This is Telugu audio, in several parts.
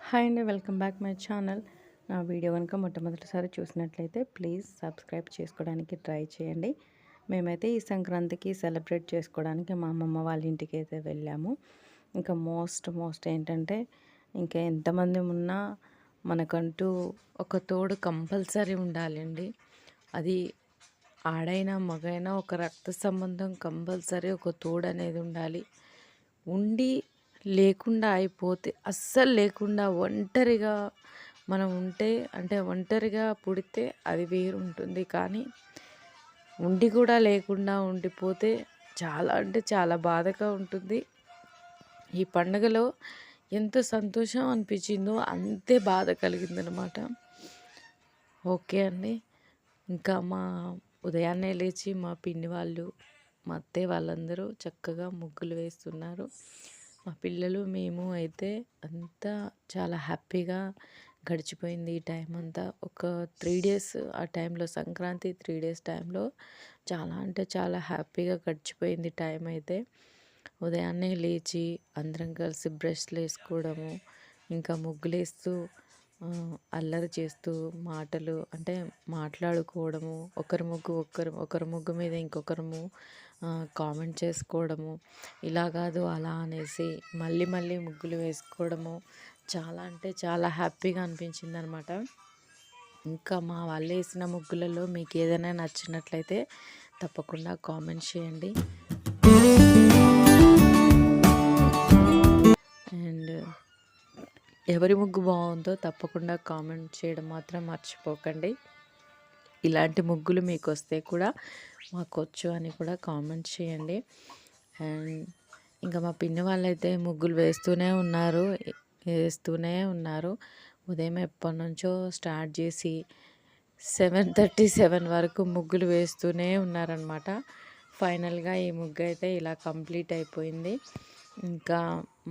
హాయ్ అండి, వెల్కమ్ బ్యాక్ మై ఛానల్. నా వీడియో కనుక మొట్టమొదటిసారి చూసినట్లయితే ప్లీజ్ సబ్స్క్రైబ్ చేసుకోవడానికి ట్రై చేయండి. మేమైతే ఈ సంక్రాంతికి సెలబ్రేట్ చేసుకోవడానికి మా అమ్మమ్మ వాళ్ళ ఇంటికి అయితే వెళ్ళాము. ఇంకా మోస్ట్ ఏంటంటే, ఇంకా ఎంతమంది ఉన్నా మనకంటూ ఒక తోడు కంపల్సరీ ఉండాలండి. అది ఆడైనా మగైనా ఒక రక్త సంబంధం కంపల్సరీ ఒక తోడు అనేది ఉండాలి. ఉండి లేకుండా అయిపోతే అస్సలు లేకుండా ఒంటరిగా మనం ఉంటే, అంటే ఒంటరిగా పుడితే అది వేరు ఉంటుంది. కానీ ఉండి కూడా లేకుండా ఉండిపోతే చాలా అంటే చాలా బాధగా ఉంటుంది. ఈ పండుగలో ఎంత సంతోషం అనిపించిందో అంతే బాధ కలిగిందనమాట. ఓకే అండి. ఇంకా ఉదయాన్నే లేచి మా పిన్ని వాళ్ళు, మా అత్తయ్య వాళ్ళందరూ చక్కగా ముగ్గులు వేస్తున్నారు. మా పిల్లలు మేము అయితే అంతా చాలా హ్యాపీగా గడిచిపోయింది ఈ టైం అంతా. ఒక 3 డేస్ ఆ టైంలో, సంక్రాంతి 3 డేస్ టైంలో చాలా అంటే చాలా హ్యాపీగా గడిచిపోయింది టైం అయితే. ఉదయాన్నే లేచి అందరం కలిసి బ్రష్లు వేసుకోవడము, ఇంకా ముగ్గులేస్తూ అల్లరి చేస్తూ మాటలు అంటే మాట్లాడుకోవడము, ఒకరి ముగ్గు మీద ఇంకొకరము కామెంట్ చేసుకోవడము, ఇలా కాదు అలా అనేసి మళ్ళీ మళ్ళీ ముగ్గులు వేసుకోవడము చాలా అంటే చాలా హ్యాపీగా అనిపించింది అనమాట. ఇంకా మా వాళ్ళు వేసిన ముగ్గులలో మీకు ఏదైనా నచ్చినట్లయితే తప్పకుండా కామెంట్ చేయండి. అండ్ ఎవరి ముగ్గు బాగుందో తప్పకుండా కామెంట్ చేయడం మాత్రం మర్చిపోకండి. ఇలాంటి ముగ్గులు మీకు వస్తే కూడా మాకు వచ్చు అని కూడా కామెంట్ చేయండి. అండ్ ఇంకా మా పిన్ని వాళ్ళైతే ముగ్గులు వేస్తూనే ఉన్నారు. ఉదయం ఎప్పటి నుంచో స్టార్ట్ చేసి 7:37 వరకు ముగ్గులు వేస్తూనే ఉన్నారనమాట. ఫైనల్గా ఈ ముగ్గు అయితే ఇలా కంప్లీట్ అయిపోయింది. ఇంకా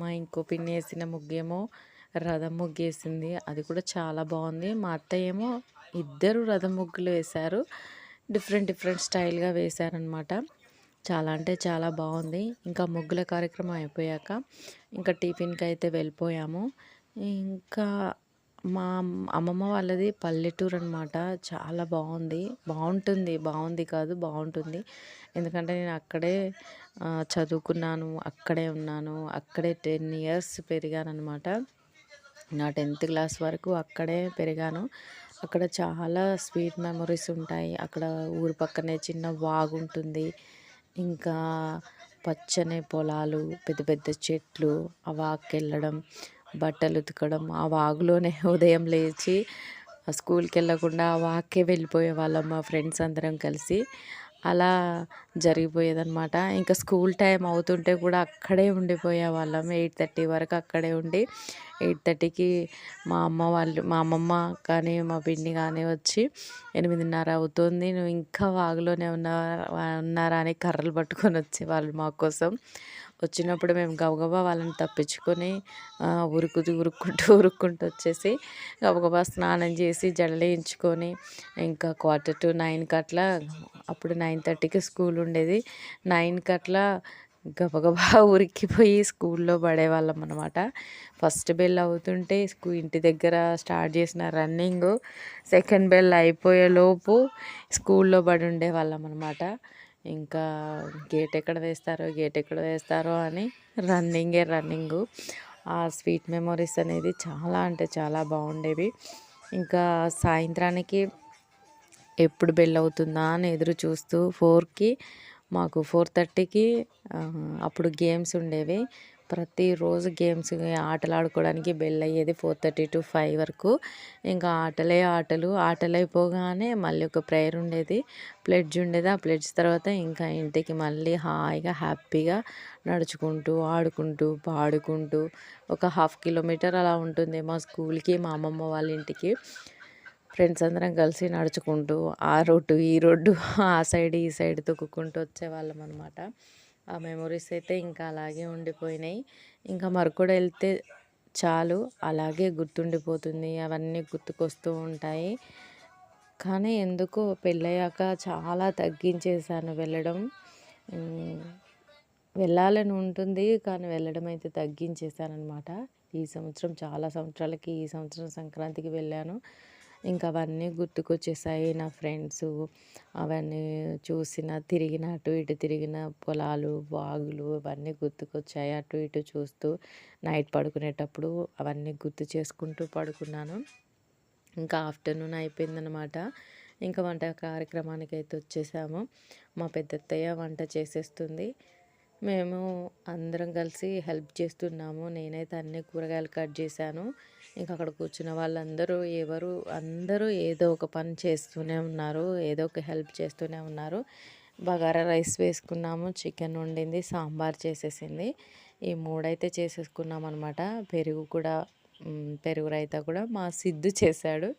మా ఇంకో పిన్ని వేసిన ముగ్గేమో రథం ముగ్గు వేసింది. అది కూడా చాలా బాగుంది. మా అత్తయ్య ఏమో ఇద్దరు రథం ముగ్గులు వేశారు. డిఫరెంట్ స్టైల్గా వేశారనమాట. చాలా అంటే చాలా బాగుంది. ఇంకా ముగ్గుల కార్యక్రమం అయిపోయాక ఇంకా టిఫిన్కి అయితే వెళ్ళిపోయాము. ఇంకా మా అమ్మమ్మ వాళ్ళది పల్లెటూరు అనమాట. చాలా బాగుంటుంది. ఎందుకంటే నేను అక్కడే చదువుకున్నాను, అక్కడే ఉన్నాను, అక్కడే 10 years పెరిగాను అనమాట. నా 10th క్లాస్ వరకు అక్కడే పెరిగాను. అక్కడ చాలా స్వీట్ మెమొరీస్ ఉంటాయి. అక్కడ ఊరి పక్కనే చిన్న వాగు ఉంటుంది. ఇంకా పచ్చని పొలాలు, పెద్ద పెద్ద చెట్లు, ఆ వాగుకి వెళ్ళడం, బట్టలు ఉతకడం, ఆ వాగులోనే ఉదయం లేచి స్కూల్కి వెళ్ళకుండా ఆ వాగుకే వెళ్ళిపోయే వాళ్ళం మా ఫ్రెండ్స్ అందరం కలిసి. అలా జరిగిపోయేదన్నమాట. ఇంకా స్కూల్ టైం అవుతుంటే కూడా అక్కడే ఉండిపోయే వాళ్ళం. 8:30 వరకు అక్కడే ఉండి 8:30కి మా అమ్మమ్మ కానీ మా పిన్ని కానీ వచ్చి 8:30 అవుతుంది, నువ్వు ఇంకా వాగులోనే ఉన్నారా అని కర్రలు పట్టుకొని వచ్చేవాళ్ళు మా కోసం. వచ్చినప్పుడు మేము గబగబా వాళ్ళని తప్పించుకొని ఉరుక్కుంటూ వచ్చేసి గబగబా స్నానం చేసి జడలేయించుకొని ఇంకా 8:45 అట్లా, అప్పుడు 9:30కి స్కూల్ ఉండేది. 9కి అట్లా గబగబా ఉరికిపోయి స్కూల్లో పడేవాళ్ళం అనమాట. ఫస్ట్ బెల్ అవుతుంటే ఇంటి దగ్గర స్టార్ట్ చేసిన రన్నింగ్, సెకండ్ బెల్ అయిపోయేలోపు స్కూల్లో పడి ఉండేవాళ్ళం అనమాట. ఇంకా గేట్ ఎక్కడ వేస్తారో అని రన్నింగు. ఆ స్వీట్ మెమొరీస్ అనేది చాలా అంటే చాలా బాగుండేవి. ఇంకా సాయంత్రానికి ఎప్పుడు బెల్ అవుతుందా అని ఎదురు చూస్తూ 4కి, మాకు 4:30కి అప్పుడు గేమ్స్ ఉండేవి. ప్రతిరోజు గేమ్స్ ఆటలు ఆడుకోవడానికి బెల్ అయ్యేది 4:30 to 5 వరకు. ఇంకా ఆటలు అయిపోగానే మళ్ళీ ఒక ప్రేయర్ ఉండేది, ప్లెడ్జ్ ఉండేది. ఆ ప్లెడ్జ్ తర్వాత ఇంకా ఇంటికి మళ్ళీ హాయిగా హ్యాపీగా నడుచుకుంటూ, ఆడుకుంటూ, పాడుకుంటూ ఒక 1/2 kilometer అలా ఉంటుంది మా స్కూల్కి, మా అమ్మమ్మ వాళ్ళ ఇంటికి. ఫ్రెండ్స్ అందరం కలిసి నడుచుకుంటూ ఆ రోడ్డు ఈ రోడ్డు, ఆ సైడ్ ఈ సైడ్ తొక్కుకుంటూ వచ్చేవాళ్ళం అనమాట. ఆ మెమొరీస్ అయితే ఇంకా అలాగే ఉండిపోయినాయి. ఇంకా మరొకడు వెళ్తే చాలు అలాగే గుర్తుండిపోతుంది, అవన్నీ గుర్తుకొస్తూ ఉంటాయి. కానీ ఎందుకో పెళ్ళయ్యాక చాలా తగ్గించేసాను వెళ్ళడం. వెళ్ళాలని ఉంటుంది కానీ వెళ్ళడం అయితే తగ్గించేసాను అనమాట. ఈ సంవత్సరం చాలా సంవత్సరాలకి ఈ సంవత్సరం సంక్రాంతికి వెళ్ళాను. ఇంకా అవన్నీ గుర్తుకొచ్చేసాయి. నా ఫ్రెండ్సు అవన్నీ తిరిగిన అటు ఇటు తిరిగిన పొలాలు, వాగులు అవన్నీ గుర్తుకొచ్చాయి. అటు ఇటు చూస్తూ నైట్ పడుకునేటప్పుడు అవన్నీ గుర్తు చేసుకుంటూ పడుకున్నాను. ఇంకా ఆఫ్టర్నూన్ అయిపోయిందనమాట. ఇంకా వంట కార్యక్రమానికి అయితే వచ్చేసాము. మా పెద్దత్తయ్య వంట చేసేస్తుంది. మేము అందరం కలిసి హెల్ప్ చేస్తున్నాము. నేనైతే అన్ని కూరగాయలు కట్ చేశాను. ఇంకా అక్కడ కూర్చున్న వాళ్ళందరూ అందరూ ఏదో ఒక పని చేస్తూనే ఉన్నారు. ఏదో ఒక హెల్ప్ చేస్తూనే ఉన్నారు. బగారా రైస్ వేసుకున్నాము, చికెన్ వండింది, సాంబార్ చేసేసింది. ఈ మూడైతే చేసేసుకున్నాం అనమాట. పెరుగు రైతా కూడా మా సిద్ధు చేశాడు.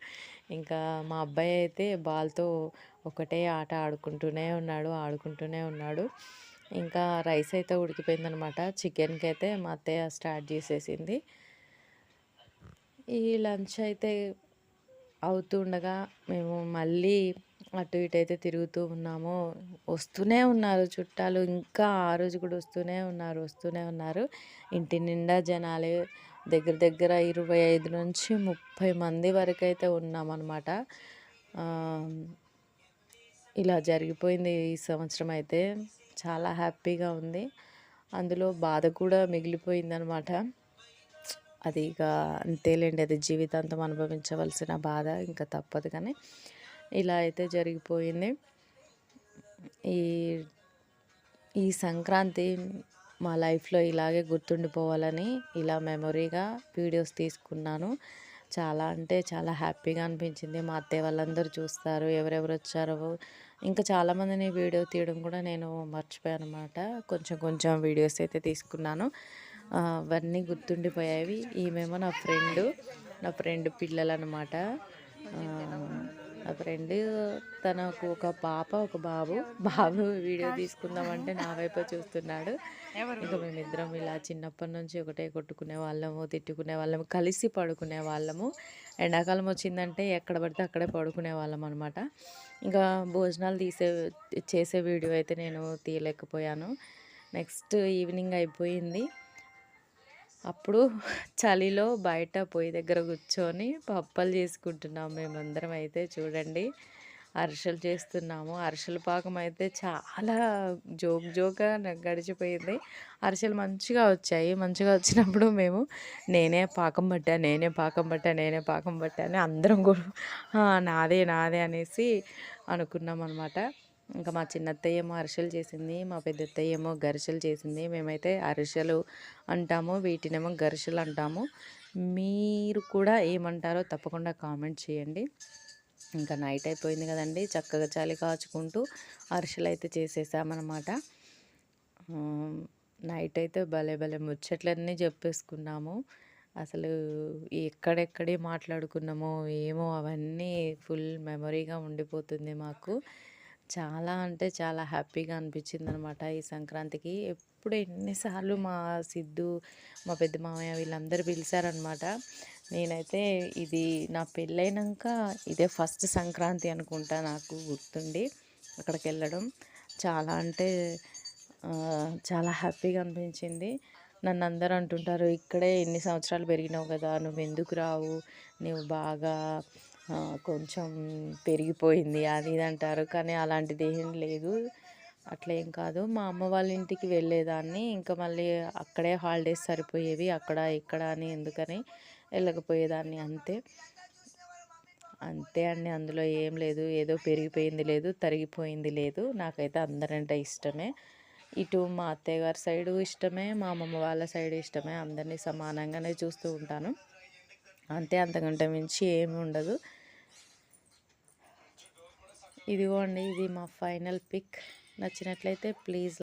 ఇంకా మా అబ్బాయి అయితే బాల్తో ఒకటే ఆట ఆడుకుంటూనే ఉన్నాడు. ఇంకా రైస్ అయితే ఉడికిపోయిందనమాట. చికెన్కి అయితే మా అత్తయ్య స్టార్ట్ చేసేసింది. ఈ లంచ్ అయితే అవుతుండగా మేము మళ్ళీ అటు ఇటు అయితే తిరుగుతూ ఉన్నాము. వస్తూనే ఉన్నారు చుట్టాలు. ఇంకా ఆ రోజు కూడా వస్తూనే ఉన్నారు. ఇంటి నిండా జనాలే. దగ్గర దగ్గర 25 నుంచి 30 మంది వరకు అయితే ఉన్నామన్నమాట. ఇలా జరిగిపోయింది ఈ సంవత్సరం అయితే. చాలా హ్యాపీగా ఉంది. అందులో బాధ కూడా మిగిలిపోయిందనమాట. అది ఇక అంతేలేండి, అది జీవితాంతం అనుభవించవలసిన బాధ, ఇంకా తప్పదు. కానీ ఇలా అయితే జరిగిపోయింది. ఈ ఈ సంక్రాంతి మా లైఫ్లో ఇలాగే గుర్తుండిపోవాలని ఇలా మెమొరీగా వీడియోస్ తీసుకున్నాను. చాలా అంటే చాలా హ్యాపీగా అనిపించింది. మా అత్తయ్య వాళ్ళందరూ చూస్తారు, ఎవరెవరు వచ్చారో. ఇంకా చాలామందిని వీడియో తీయడం కూడా నేను మర్చిపోయాను అనమాట. కొంచెం వీడియోస్ అయితే తీసుకున్నాను. అవన్నీ గుర్తుండిపోయాయి. ఈమెమో నా ఫ్రెండ్ పిల్లలు అనమాట. నా ఫ్రెండ్ తనకు ఒక పాప ఒక బాబు వీడియో తీసుకుందామంటే నా వైపు చూస్తున్నాడు. ఇంకా మేమిద్దరం ఇలా చిన్నప్పటి నుంచి ఒకటే కొట్టుకునే వాళ్ళము, తిట్టుకునే వాళ్ళము, కలిసి పడుకునే వాళ్ళము. ఎండాకాలం వచ్చిందంటే ఎక్కడ పడితే అక్కడే పడుకునే వాళ్ళం అనమాట. ఇంకా భోజనాలు చేసే వీడియో అయితే నేను తీయలేకపోయాను. నెక్స్ట్ ఈవినింగ్ అయిపోయింది. అప్పుడు చలిలో బయట పొయ్యి దగ్గర కూర్చొని పప్పలు చేసుకుంటున్నాము మేమందరం. అయితే చూడండి, అరిసెలు చేస్తున్నాము. అరిసెల పాకం అయితే చాలా జోక్గా గడిచిపోయింది. అరిసెలు మంచిగా వచ్చాయి. మంచిగా వచ్చినప్పుడు మేము నేనే పాకం పట్టా అని అందరం కూడా నాదే అనేసి అనుకున్నాం అనమాట. ఇంకా మా చిన్నత్తయ్య ఏమో అరిసెలు చేసింది, మా పెద్దత్తయ్య ఏమో గరిసెలు చేసింది. మేమైతే అరిసెలు అంటాము, వీటినేమో గరిసెలు అంటాము. మీరు కూడా ఏమంటారో తప్పకుండా కామెంట్ చేయండి. ఇంకా నైట్ అయిపోయింది కదండి, చక్కగా చలి కాచుకుంటూ అరిసెలు అయితే చేసేసామన్నమాట. నైట్ అయితే భలే ముచ్చట్లన్నీ చెప్పేసుకున్నాము. అసలు ఎక్కడెక్కడే మాట్లాడుకున్నామో ఏమో, అవన్నీ ఫుల్ మెమొరీగా ఉండిపోతుంది మాకు. చాలా అంటే చాలా హ్యాపీగా అనిపించింది అనమాట ఈ సంక్రాంతికి. ఎప్పుడు ఎన్నిసార్లు మా సిద్ధు, మా పెద్ద మామయ్య వీళ్ళందరూ పిలిచారనమాట. నేనైతే ఇది నా పెళ్ళైనాక ఇదే ఫస్ట్ సంక్రాంతి అనుకుంటా నాకు గుర్తుండి అక్కడికి వెళ్ళడం. చాలా అంటే చాలా హ్యాపీగా అనిపించింది. నన్ను అందరూ అంటుంటారు, ఇక్కడే ఎన్ని సంవత్సరాలు పెరిగినావు కదా, నువ్వు ఎందుకు రావు, నువ్వు బాగా కొంచెం పెరిగిపోయింది అది ఇది అంటారు. కానీ అలాంటిది ఏం లేదు, అట్లా ఏం కాదు. మా అమ్మ వాళ్ళ ఇంటికి వెళ్ళేదాన్ని. ఇంకా మళ్ళీ అక్కడే హాలిడేస్ సరిపోయేవి, అక్కడ ఇక్కడ అని ఎందుకని వెళ్ళకపోయేదాన్ని. అంతే అండి, అందులో ఏం లేదు. ఏదో పెరిగిపోయింది లేదు, తరిగిపోయింది లేదు. నాకైతే అందరంటే ఇష్టమే. ఇటు మా అత్తయ్య గారి సైడు ఇష్టమే, మా అమ్మమ్మ వాళ్ళ సైడ్ ఇష్టమే. అందరినీ సమానంగానే చూస్తూ ఉంటాను. అంతకంటే మించి ఏమి ఉండదు. ఇదిగోండి, ఇది మా ఫైనల్ పిక్. నచ్చినట్లయితే ప్లీజ్